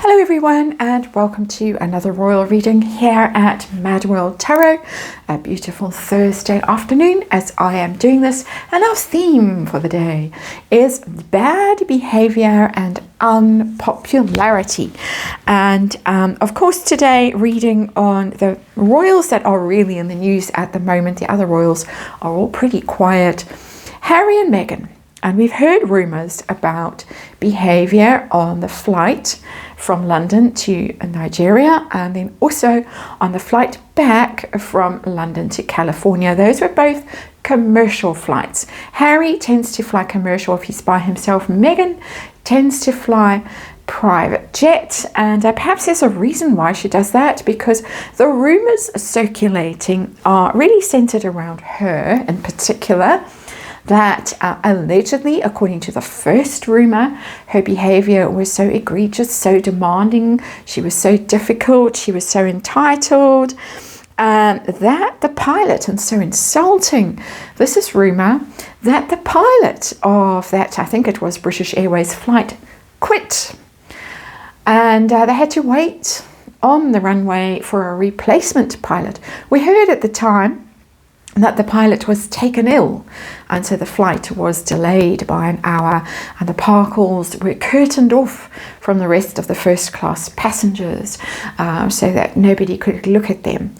Hello everyone, and welcome to another royal reading here at MadWorldTarot. A beautiful Thursday afternoon as I am doing this, and our theme for the day is bad behavior and unpopularity. And of course today reading on the royals that are really in the news at the moment. The other royals are all pretty quiet. Harry and Meghan. And we've heard rumours about behaviour on the flight from London to Nigeria, and then also on the flight back from London to California. Those were both commercial flights. Harry tends to fly commercial if he's by himself. Meghan tends to fly private jet, and perhaps there's a reason why she does that, because the rumours circulating are really centred around her in particular. That allegedly, according to the first rumour, her behaviour was so egregious, so demanding, she was so difficult, she was so entitled, that the pilot, and so insulting, this is rumour, that the pilot of that, I think it was British Airways flight, quit. And they had to wait on the runway for a replacement pilot. We heard at the time that the pilot was taken ill, and so the flight was delayed by an hour, and the Parkles were curtained off from the rest of the first class passengers so that nobody could look at them.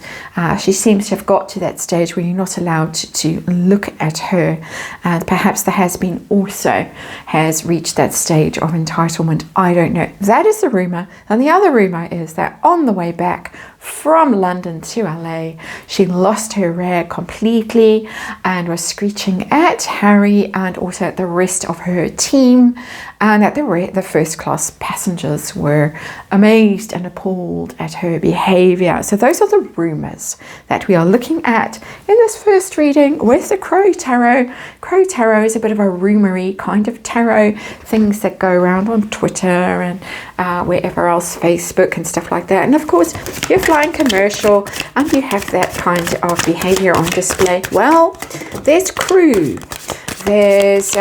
She seems to have got to that stage where you're not allowed to look at her, and perhaps the has-been also has reached that stage of entitlement. I don't know. That is the rumour. And the other rumour is that on the way back from London to LA, she lost her rag completely and was screeching at Harry and also at the rest of her team, and that the first class passengers were amazed and appalled at her behaviour. So those are the rumours that we are looking at in this first reading with the Crow Tarot. Crow Tarot is a bit of a rumory kind of tarot, things that go around on Twitter and wherever else, Facebook and stuff like that. And of course, you're flying commercial and you have that kind of behaviour on display. Well, there's crew, there's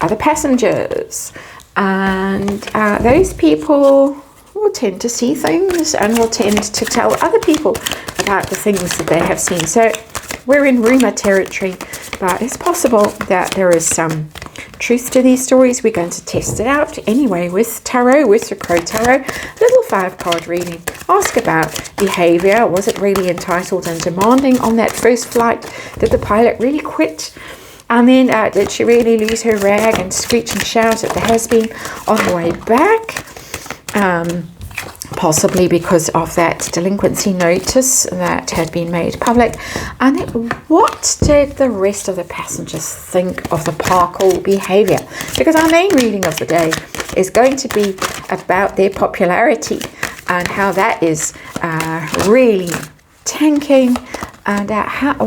other passengers, and those people will tend to see things and will tend to tell other people about the things that they have seen. So we're in rumour territory, but it's possible that there is some truth to these stories. We're going to test it out anyway with tarot, with the Crow Tarot. Little 5-card reading. Ask about behaviour. Was it really entitled and demanding on that first flight? Did the pilot really quit? And then did she really lose her rag and screech and shout at the has-been on the way back? Possibly because of that delinquency notice that had been made public. And what did the rest of the passengers think of the Parkle behaviour? Because our main reading of the day is going to be about their popularity and how that is really tanking, and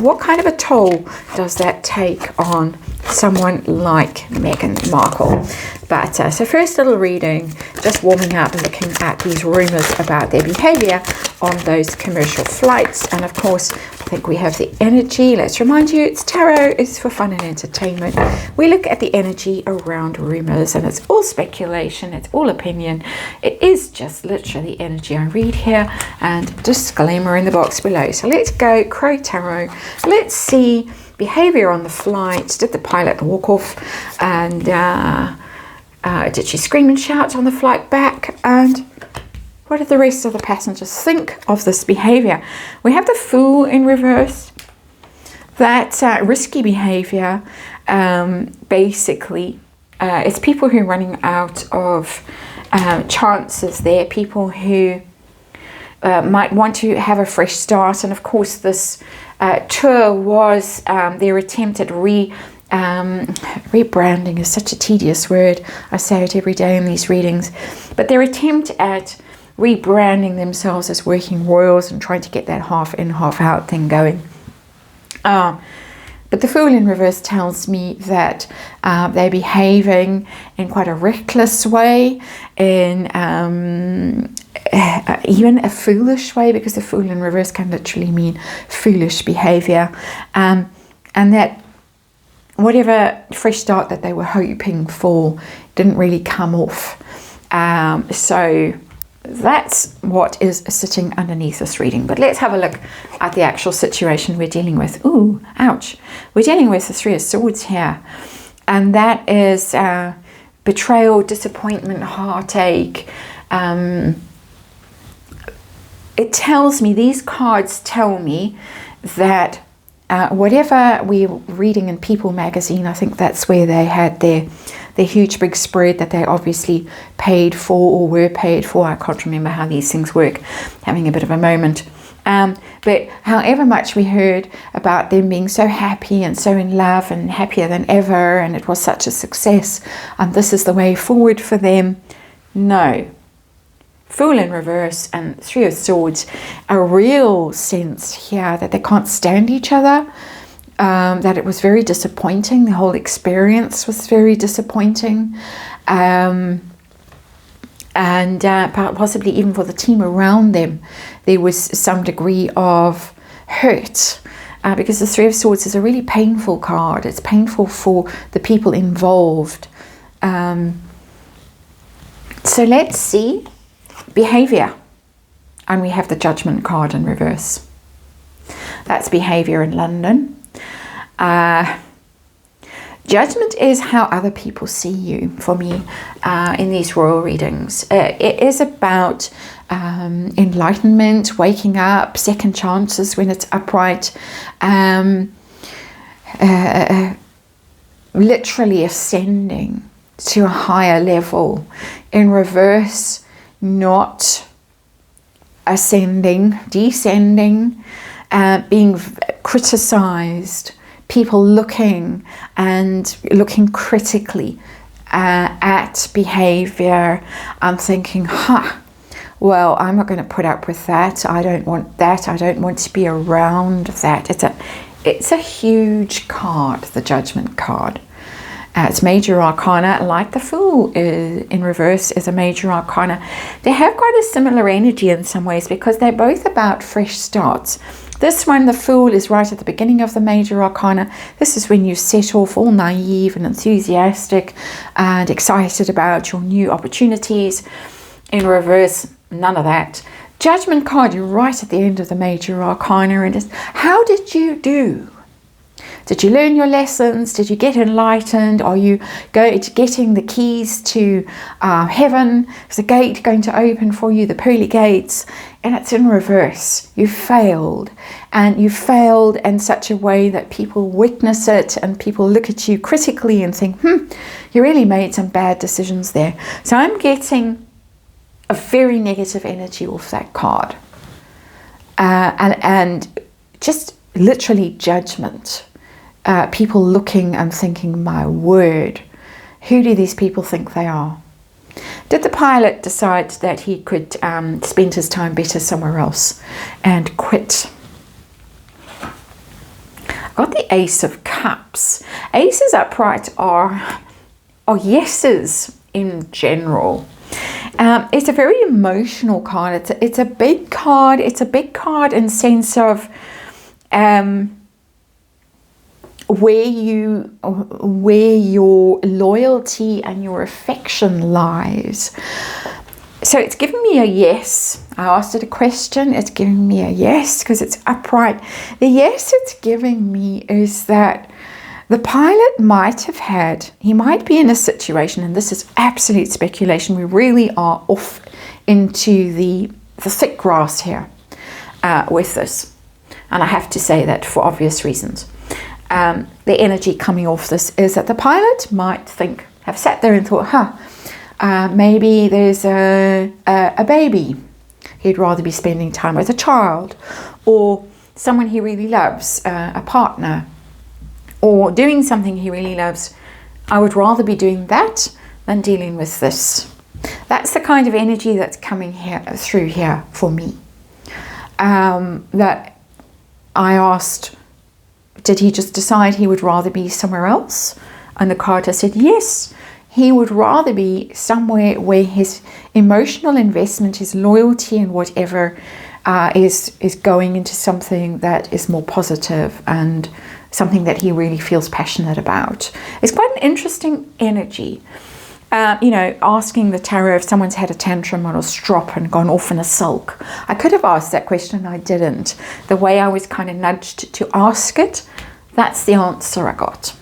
what kind of a toll does that take on someone like Meghan Markle. But so first little reading, just warming up, looking at these rumours about their behaviour on those commercial flights. And of course, I think we have the energy. Let's remind you, it's tarot, it's for fun and entertainment. We look at the energy around rumours, and it's all speculation, it's all opinion. It is just literally energy I read here, and disclaimer in the box below. So let's go Crow Tarot. Let's see behaviour on the flight. Did the pilot walk off? And did she scream and shout on the flight back? And what did the rest of the passengers think of this behaviour? We have the Fool in reverse. That risky behaviour, basically, it's people who are running out of chances there, people who might want to have a fresh start. And of course, this tour was their attempt at rebranding is such a tedious word. I say it every day in these readings. But their attempt at rebranding themselves as working royals and trying to get that half in, half out thing going. But the Fool in reverse tells me that they're behaving in quite a reckless way, in even a foolish way, because the Fool in reverse can literally mean foolish behaviour. And that whatever fresh start that they were hoping for didn't really come off. So that's what is sitting underneath this reading. But let's have a look at the actual situation we're dealing with. Ooh, ouch. We're dealing with the Three of Swords here. And that is betrayal, disappointment, heartache. It tells me, these cards tell me that whatever we're reading in People magazine, I think that's where they had their huge big spread that they obviously paid for or were paid for. I can't remember how these things work, having a bit of a moment. But however much we heard about them being so happy and so in love and happier than ever, and it was such a success, and this is the way forward for them, no. Fool in reverse and Three of Swords, a real sense here that they can't stand each other, that it was very disappointing. The whole experience was very disappointing. And possibly even for the team around them, there was some degree of hurt. Because the Three of Swords is a really painful card. It's painful for the people involved. So let's see. Behavior, and we have the Judgment card in reverse. That's behavior in London. Judgment is how other people see you, for me, in these royal readings. It is about enlightenment, waking up, second chances when it's upright, literally ascending to a higher level. In reverse, not ascending, descending, being criticized, people looking critically at behavior. I'm thinking, well, I'm not going to put up with that. I don't want that. I don't want to be around that. It's a huge card, the Judgment card. It's major arcana, like the Fool in reverse is a major arcana. They have quite a similar energy in some ways because they're both about fresh starts. This one, the Fool, is right at the beginning of the major arcana. This is when you set off all naive and enthusiastic and excited about your new opportunities. In reverse, none of that. Judgment card, you're right at the end of the major arcana, and it's, how did you do? Did you learn your lessons? Did you get enlightened? Are you getting the keys to heaven? Is the gate going to open for you, the pearly gates? And it's in reverse. You failed. And you failed in such a way that people witness it and people look at you critically and think, you really made some bad decisions there. So I'm getting a very negative energy off that card. And just literally judgment. People looking and thinking, my word, who do these people think they are? Did the pilot decide that he could spend his time better somewhere else and quit? I got the Ace of Cups. Aces upright are yeses in general. It's a very emotional card. It's a big card. It's a big card in sense of where your loyalty and your affection lies. So it's giving me a yes. I asked it a question. It's giving me a yes because it's upright. The yes it's giving me is that the pilot might have he might be in a situation, and this is absolute speculation. We really are off into the thick grass here with this. And I have to say that for obvious reasons. The energy coming off this is that the pilot might have sat there and thought, maybe there's a baby he'd rather be spending time with, a child, or someone he really loves, a partner, or doing something he really loves. I would rather be doing that than dealing with this. That's the kind of energy that's coming through here for me. That I asked, did he just decide he would rather be somewhere else? And the card has said, yes, he would rather be somewhere where his emotional investment, his loyalty and whatever is going into something that is more positive and something that he really feels passionate about. It's quite an interesting energy. asking the tarot if someone's had a tantrum or a strop and gone off in a sulk. I could have asked that question, I didn't. The way I was kind of nudged to ask it, that's the answer I got.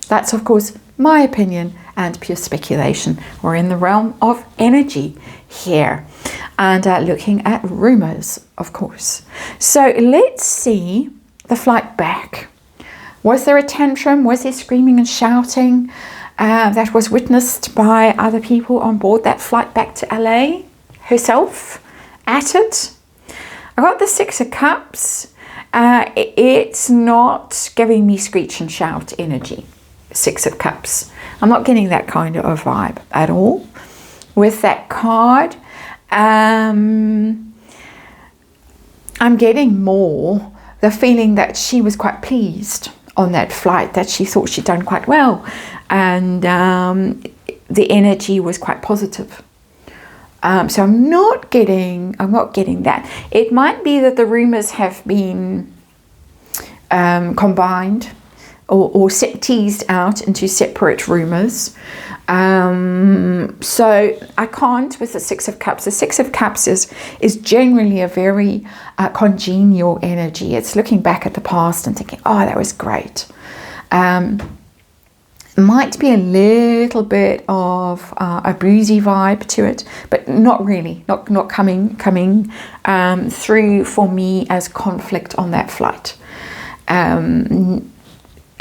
That's, of course, my opinion and pure speculation. We're in the realm of energy here and looking at rumors, of course. So let's see the flight back. Was there a tantrum? Was there screaming and shouting that was witnessed by other people on board that flight back to LA herself at it? I got the Six of Cups. It's not giving me screech and shout energy. Six of Cups. I'm not getting that kind of a vibe at all with that card. I'm getting more the feeling that she was quite pleased on that flight, that she thought she'd done quite well, and the energy was quite positive. So I'm not getting that. It might be that the rumors have been combined or teased out into separate rumors. So I can't with the Six of Cups. The Six of Cups is generally a very congenial energy. It's looking back at the past and thinking, oh, that was great. Might be a little bit of a boozy vibe to it, but not really, not coming through for me as conflict on that flight.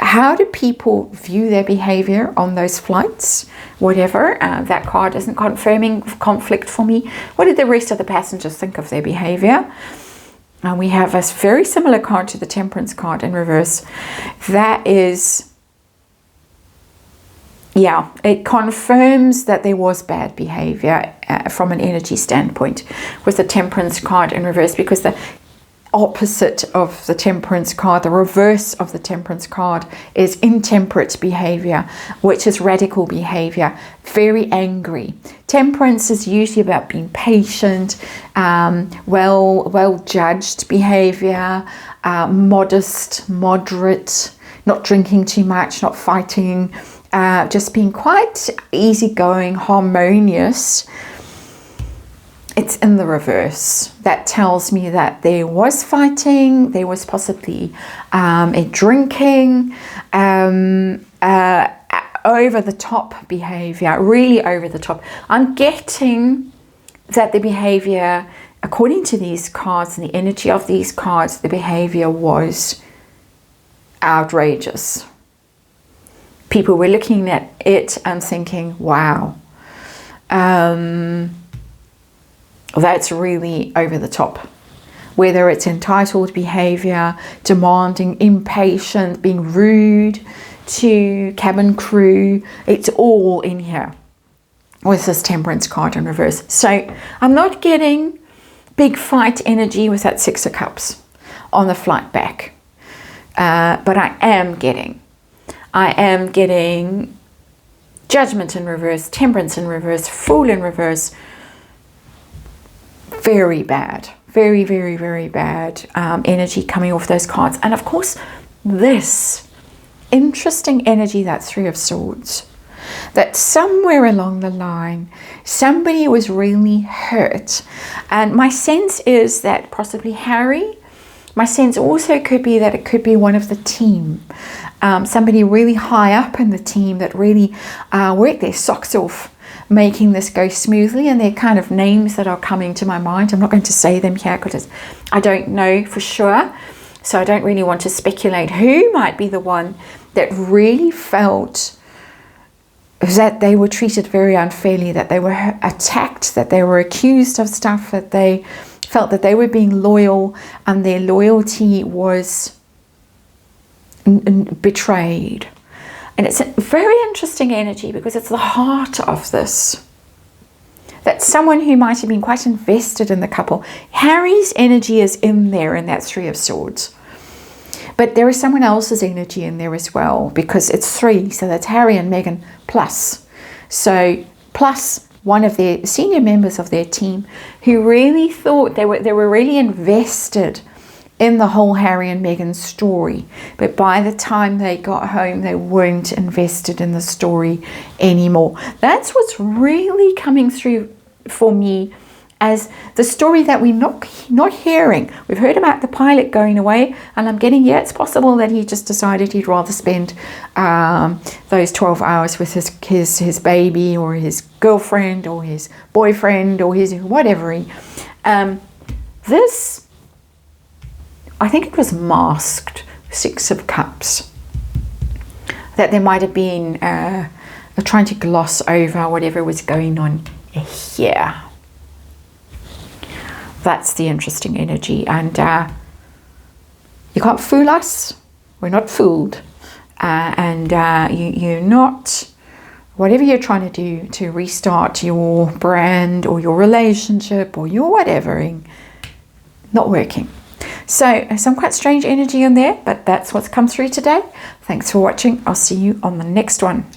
How do people view their behavior on those flights? Whatever, that card isn't confirming conflict for me. What did the rest of the passengers think of their behavior? And we have a very similar card to the Temperance card in reverse. That is, yeah, it confirms that there was bad behavior from an energy standpoint with the Temperance card in reverse, because the opposite of the Temperance card, the reverse of the Temperance card, is intemperate behavior, which is radical behavior, very angry. Temperance is usually about being patient, well judged behavior, modest, moderate, not drinking too much, not fighting, just being quite easygoing, harmonious. It's in the reverse. That tells me that there was fighting, there was possibly a drinking, over the top behavior, really over the top. I'm getting that the behavior, according to these cards and the energy of these cards, the behavior was outrageous. People were looking at it and thinking, wow. That's really over the top. Whether it's entitled behavior, demanding, impatient, being rude to cabin crew, it's all in here with this Temperance card in reverse. So I'm not getting big fight energy with that Six of Cups on the flight back. But I am getting Judgment in reverse, Temperance in reverse, Fool in reverse. Very bad, very, very, very bad energy coming off those cards. And of course, this interesting energy, that Three of Swords, that somewhere along the line, somebody was really hurt. And my sense is that possibly Harry, my sense also could be that it could be one of the team. Somebody really high up in the team that really worked their socks off making this go smoothly, and they're kind of names that are coming to my mind. I'm not going to say them here because I don't know for sure, so I don't really want to speculate who might be the one that really felt that they were treated very unfairly, that they were attacked, that they were accused of stuff, that they felt that they were being loyal and their loyalty was betrayed. And it's a very interesting energy because it's the heart of this. That someone who might have been quite invested in the couple. Harry's energy is in there in that Three of Swords. But there is someone else's energy in there as well, because it's three. So that's Harry and Meghan plus. So plus one of their senior members of their team who really thought they were really invested in the whole Harry and Meghan story. But by the time they got home, they weren't invested in the story anymore. That's what's really coming through for me as the story that we're not hearing. We've heard about the pilot going away, and I'm getting, yeah, it's possible that he just decided he'd rather spend those 12 hours with his baby or his girlfriend or his boyfriend or his whatever. This, I think it was masked, Six of Cups, that there might have been trying to gloss over whatever was going on here. That's the interesting energy, and you can't fool us. We're not fooled, and you're not, whatever you're trying to do to restart your brand or your relationship or your whatevering, not working. So some quite strange energy in there, but that's what's come through today. Thanks for watching. I'll see you on the next one.